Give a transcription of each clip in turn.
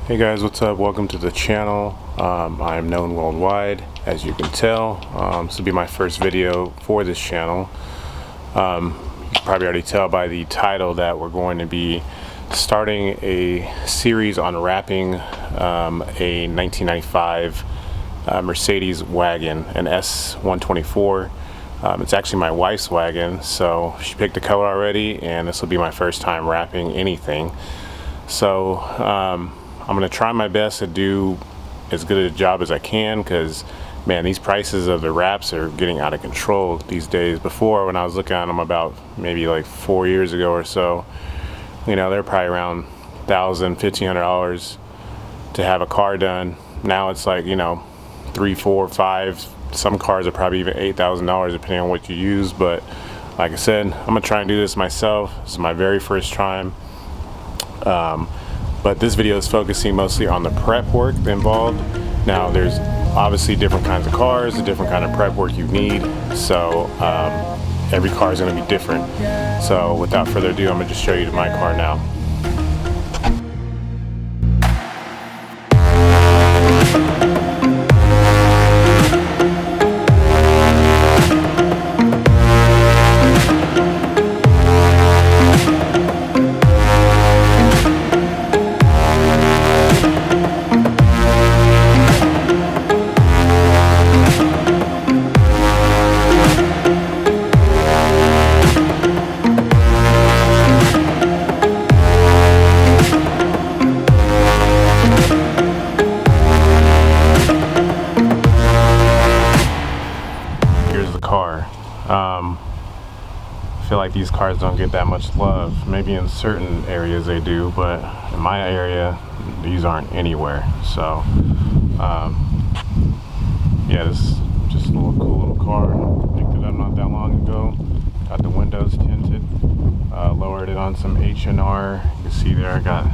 Hey guys, what's up? Welcome to the channel. I'm known worldwide, as you can tell. This will be my first video for this channel. You can probably already tell by the title that we're going to be starting a series on wrapping a 1995 Mercedes wagon, an S124. It's actually my wife's wagon, so she picked the color already, and this will be my first time wrapping anything. So I'm gonna try my best to do as good a job as I can, because man, these prices of the wraps are getting out of control these days. Before, when I was looking at them about maybe like 4 years ago or so, you know, they're probably around $1,000, $1,500 to have a car done. Now it's like, you know, 3, 4, 5. Some cars are probably even $8,000 depending on what you use. But like I said, I'm gonna try and do this myself. This is my very first time. But this video is focusing mostly on the prep work involved. Now there's obviously different kinds of cars, a different kind of prep work you need. So every car is going to be different. So without further ado, I'm going to just show you my car now. I feel like these cars don't get that much love. Maybe in certain areas they do, but in my area these aren't anywhere. So yeah, this is just a cool little car. Picked it up not that long ago. Got the windows tinted, lowered it on some H&R. You can see there I got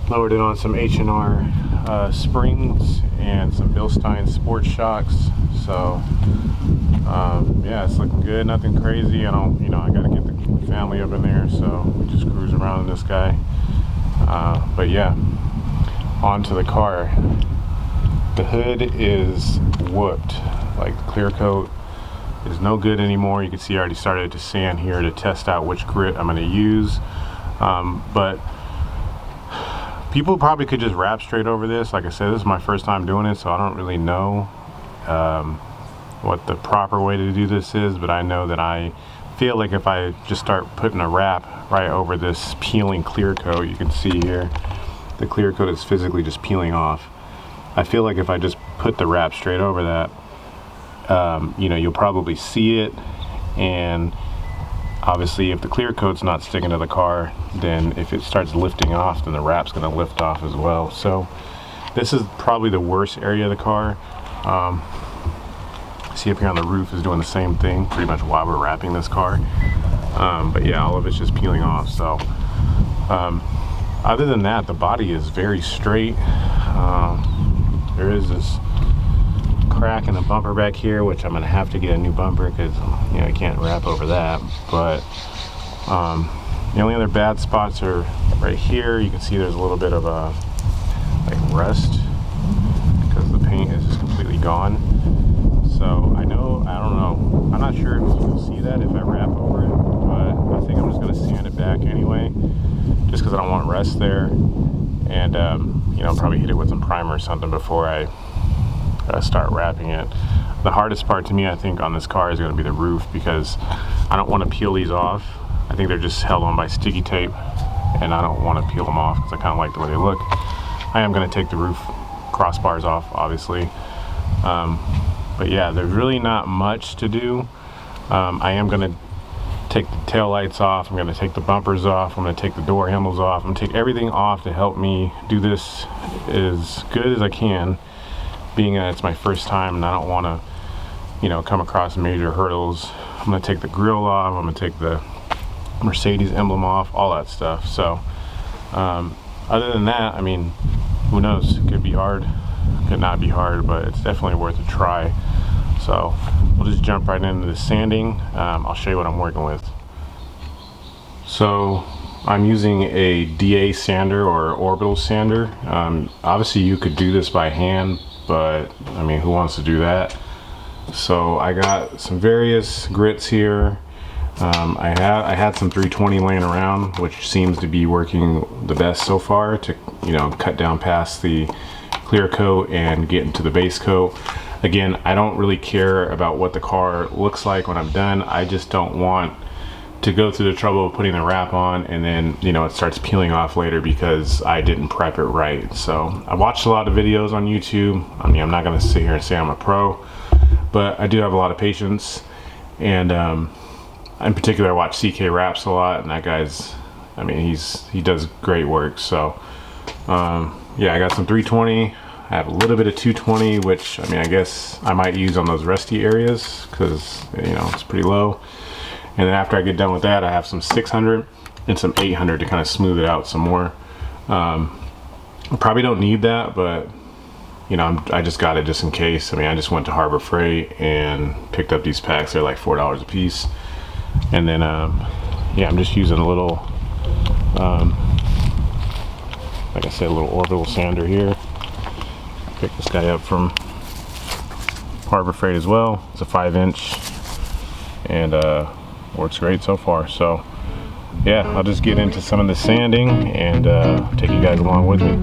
lowered it on some H&R springs and some Bilstein sport shocks. So yeah, it's looking good, nothing crazy. I gotta get the family up in there, so we just cruise around in this guy. But yeah, onto the car. The hood is whooped. Like, the clear coat is no good anymore. You can see I already started to sand here to test out which grit I'm gonna use. But people probably could just wrap straight over this. Like I said, this is my first time doing it, so I don't really know what the proper way to do this is, but I know that I feel like if I just start putting a wrap right over this peeling clear coat, you can see here the clear coat is physically just peeling off. I feel like if I just put the wrap straight over that, you know, you'll probably see it, and obviously if the clear coat's not sticking to the car, then if it starts lifting off, then the wrap's going to lift off as well. So this is probably the worst area of the car. See up here on the roof is doing the same thing pretty much while we're wrapping this car. But yeah, all of it's just peeling off. So other than that, the body is very straight. There is this crack in the bumper back here, which I'm gonna have to get a new bumper because, you know, I can't wrap over that. But the only other bad spots are right here. You can see there's a little bit of a like rust because the paint is just completely gone. So I don't know, I'm not sure if you can see that if I wrap over it, but I think I'm just going to sand it back anyway, just because I don't want rust there. And you know, probably hit it with some primer or something before I start wrapping it. The hardest part to me, I think, on this car is going to be the roof, because I don't want to peel these off. I think they're just held on by sticky tape, and I don't want to peel them off because I kind of like the way they look. I am going to take the roof crossbars off, obviously. But yeah, there's really not much to do. I am going to take the tail lights off. I'm going to take the bumpers off. I'm going to take the door handles off. I'm going to take everything off to help me do this as good as I can, being that it's my first time and I don't want to, you know, come across major hurdles. I'm going to take the grill off. I'm going to take the Mercedes emblem off, all that stuff. So other than that, I mean, who knows? It could be hard, could not be hard, but it's definitely worth a try. So we'll just jump right into the sanding. I'll show you what I'm working with. So I'm using a DA sander or orbital sander. Obviously you could do this by hand, but I mean, who wants to do that? So I got some various grits here. I had some 320 laying around, which seems to be working the best so far to, you know, cut down past the clear coat and get into the base coat. Again, I don't really care about what the car looks like when I'm done. I just don't want to go through the trouble of putting the wrap on and then, you know, it starts peeling off later because I didn't prep it right. So I watched a lot of videos on YouTube. I mean, I'm not going to sit here and say I'm a pro, but I do have a lot of patience. And in particular, I watch CK Wraps a lot, and that guy's, I mean, he does great work. So yeah, I got some 320. I have a little bit of 220, which, I mean, I guess I might use on those rusty areas because, you know, it's pretty low. And then after I get done with that, I have some 600 and some 800 to kind of smooth it out some more. I probably don't need that, but you know, I just got it just in case. I mean, I just went to Harbor Freight and picked up these packs. They're like $4 a piece. And then, yeah, I'm just using a little, like I said, a little orbital sander here. Picked this guy up from Harbor Freight as well. It's a 5-inch and works great so far. So yeah, I'll just get into some of the sanding and take you guys along with me.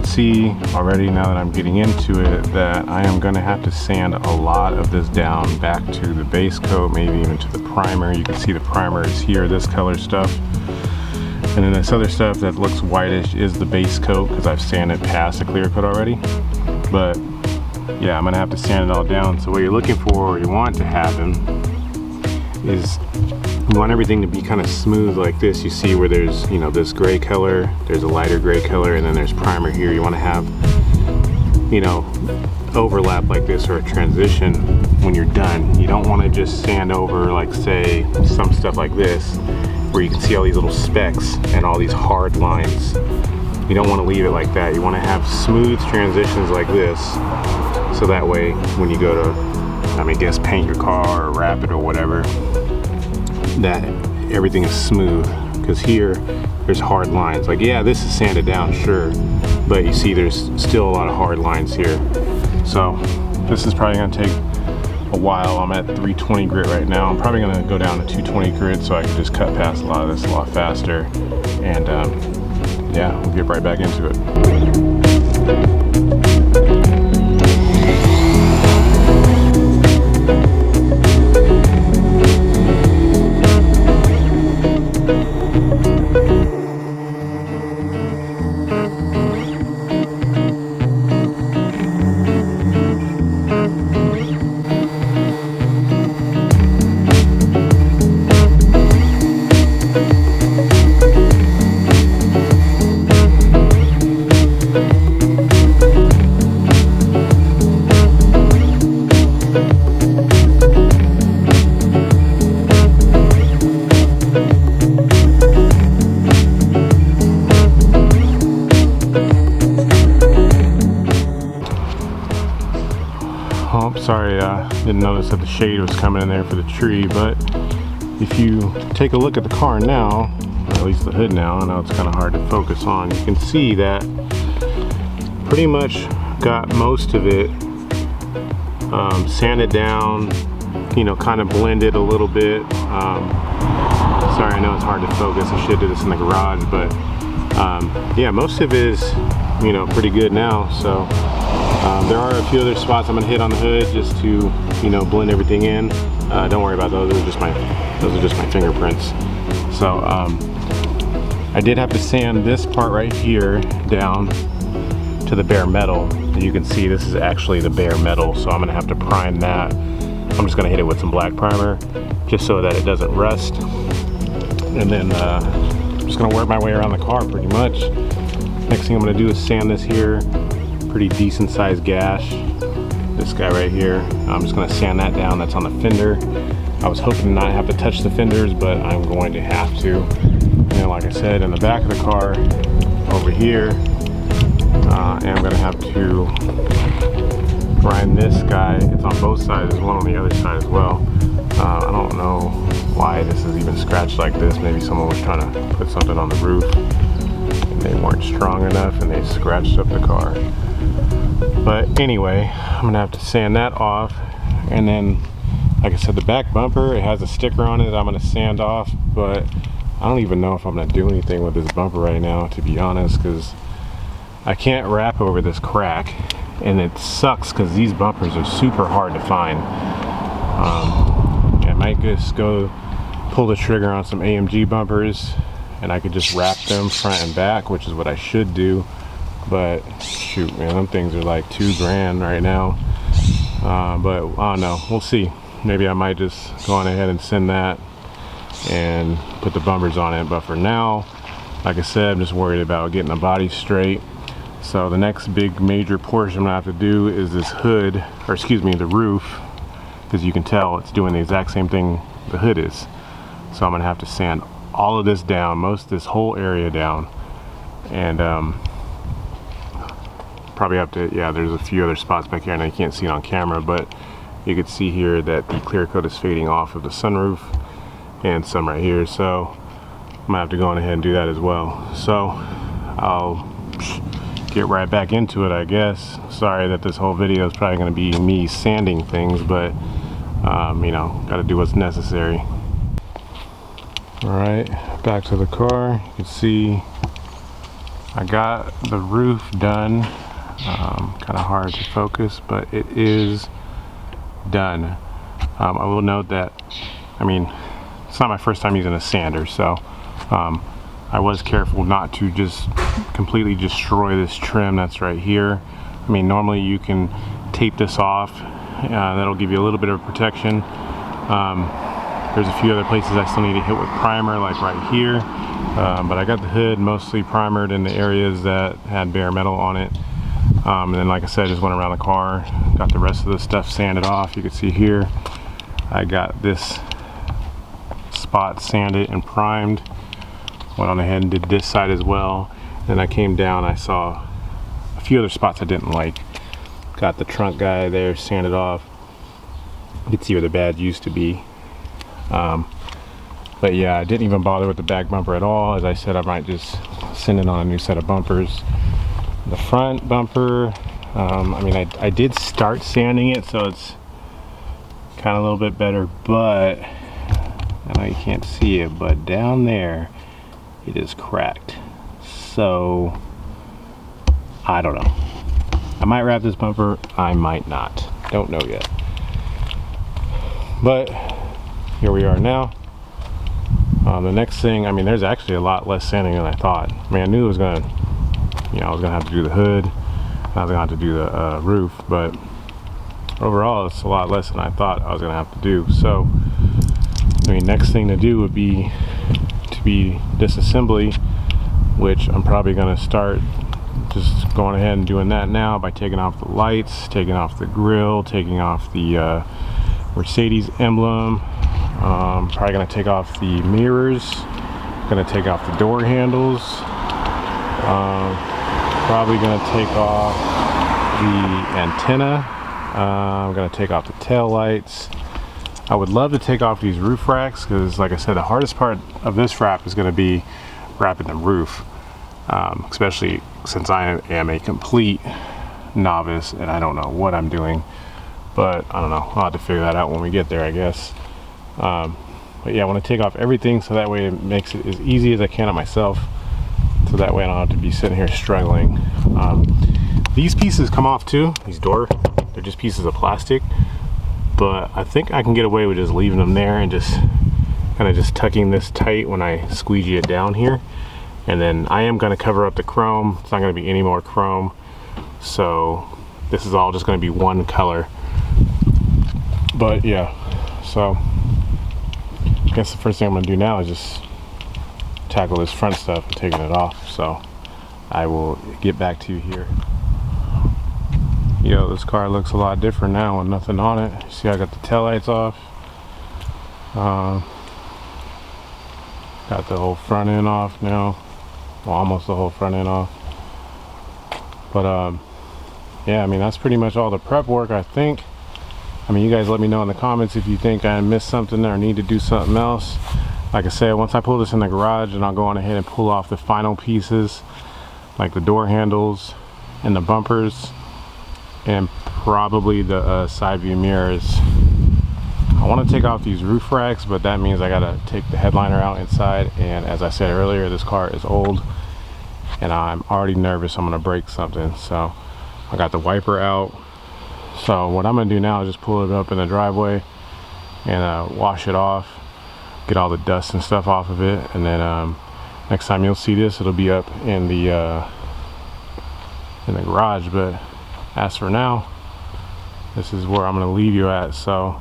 See already, now that I'm getting into it, that I am going to have to sand a lot of this down back to the base coat, maybe even to the primer. You can see the primer is here, this color stuff, and then this other stuff that looks whitish is the base coat because I've sanded past the clear coat already. But yeah, I'm gonna have to sand it all down. So what you're looking for, or you want to happen, is you want everything to be kind of smooth like this. You see where there's, you know, this gray color, there's a lighter gray color, and then there's primer here. You want to have, you know, overlap like this, or a transition when you're done. You don't want to just sand over, like, say, some stuff like this, where you can see all these little specks and all these hard lines. You don't want to leave it like that. You want to have smooth transitions like this, so that way when you go to, I mean, I guess paint your car or wrap it or whatever, that everything is smooth. Because here there's hard lines. Like, yeah, this is sanded down, sure, but you see there's still a lot of hard lines here. So this is probably gonna take a while. I'm at 320 grit right now. I'm probably gonna go down to 220 grit so I can just cut past a lot of this a lot faster. And yeah, we'll get right back into it. Oh, sorry, didn't notice that the shade was coming in there for the tree, but if you take a look at the car now, or at least the hood now, I know it's kind of hard to focus on, you can see that pretty much got most of it sanded down, you know, kind of blended a little bit. Sorry, I know it's hard to focus. I should do this in the garage, but yeah, most of it is, you know, pretty good now. So there are a few other spots I'm gonna hit on the hood just to, you know, blend everything in. Don't worry about those. Those are just my fingerprints. So I did have to sand this part right here down to the bare metal. You can see this is actually the bare metal, so I'm gonna have to prime that. I'm just gonna hit it with some black primer just so that it doesn't rust. and then I'm just gonna work my way around the car pretty much. Next thing I'm gonna do is sand this here, pretty decent sized gash. This guy right here, I'm just gonna sand that down. That's on the fender. I was hoping to not have to touch the fenders, but I'm going to have to. And like I said, in the back of the car over here, and I'm gonna have to grind this guy. It's on both sides. There's one on the other side as well. I don't know why this is even scratched like this. Maybe someone was trying to put something on the roof and they weren't strong enough and they scratched up the car. But anyway, I'm gonna have to sand that off, and then like I said, the back bumper, it has a sticker on it I'm gonna sand off, but I don't even know if I'm gonna do anything with this bumper right now, to be honest, because I can't wrap over this crack, and it sucks because these bumpers are super hard to find. I might just go pull the trigger on some AMG bumpers and I could just wrap them front and back, which is what I should do. But shoot, man, them things are like $2 grand right now. But I don't know, we'll see. Maybe I might just go on ahead and send that and put the bumpers on it. But for now, like I said, I'm just worried about getting the body straight. So the next big major portion I'm gonna have to do is this hood, or excuse me, the roof, because you can tell it's doing the exact same thing the hood is. So I'm gonna have to sand all of this down, this whole area down, and probably have to, yeah, there's a few other spots back here and I can't see it on camera, but you can see here that the clear coat is fading off of the sunroof and some right here. So I'm gonna have to go on ahead and do that as well. So I'll get right back into it, I guess. Sorry that this whole video is probably going to be me sanding things, but you know, got to do what's necessary. All right, back to the car. You can see I got the roof done. Kind of hard to focus, but it is done. I will note that, I mean, it's not my first time using a sander, so I was careful not to just completely destroy this trim that's right here. I mean, normally you can tape this off. That'll give you a little bit of protection. There's a few other places I still need to hit with primer, like right here. But I got the hood mostly primered in the areas that had bare metal on it. And then, like I said, I just went around the car, got the rest of the stuff sanded off. You can see here, I got this spot sanded and primed. Went on ahead and did this side as well. Then I came down, I saw a few other spots I didn't like. Got the trunk guy there sanded off. You can see where the badge used to be. But yeah, I didn't even bother with the back bumper at all. As I said, I might just send it on a new set of bumpers. The front bumper, I mean, I did start sanding it, so it's kind of a little bit better, but I know you can't see it, but down there, it is cracked. So I don't know. I might wrap this bumper, I might not. Don't know yet. But here we are now. The next thing, I mean, there's actually a lot less sanding than I thought. I mean, I knew it was gonna, you know, I was gonna have to do the hood, I was gonna have to do the roof, but overall it's a lot less than I thought I was gonna have to do. So I mean, next thing to do would be disassembly, which I'm probably going to start just going ahead and doing that now by taking off the lights, taking off the grille, taking off the Mercedes emblem. Probably going to take off the mirrors, going to take off the door handles, probably going to take off the antenna. I'm going to take off the tail lights. I would love to take off these roof racks because, like I said, the hardest part of this wrap is going to be wrapping the roof, especially since I am a complete novice and I don't know what I'm doing. But I don't know, I'll have to figure that out when we get there, I guess. But yeah, I want to take off everything so that way it makes it as easy as I can on myself, so that way I don't have to be sitting here struggling. These pieces come off too, they're just pieces of plastic. But I think I can get away with just leaving them there and just kind of just tucking this tight when I squeegee it down here. And then I am going to cover up the chrome. It's not going to be any more chrome. So this is all just going to be one color. But yeah, so I guess the first thing I'm going to do now is just tackle this front stuff and taking it off. So I will get back to you here. Yo, this car looks a lot different now with nothing on it. See, I got the taillights off. Got the whole front end off now. Well, almost the whole front end off. But yeah, I mean, that's pretty much all the prep work, I think. I mean, you guys let me know in the comments if you think I missed something or need to do something else. Like I said, once I pull this in the garage, and I'll go on ahead and pull off the final pieces, like the door handles and the bumpers, and probably the side view mirrors. I want to take off these roof racks, but that means I gotta take the headliner out inside, and as I said earlier, this car is old and I'm already nervous I'm gonna break something. So I got the wiper out. So what I'm gonna do now is just pull it up in the driveway and wash it off, get all the dust and stuff off of it, and then next time you'll see this, it'll be up in the garage. But as for now, this is where I'm gonna leave you at. So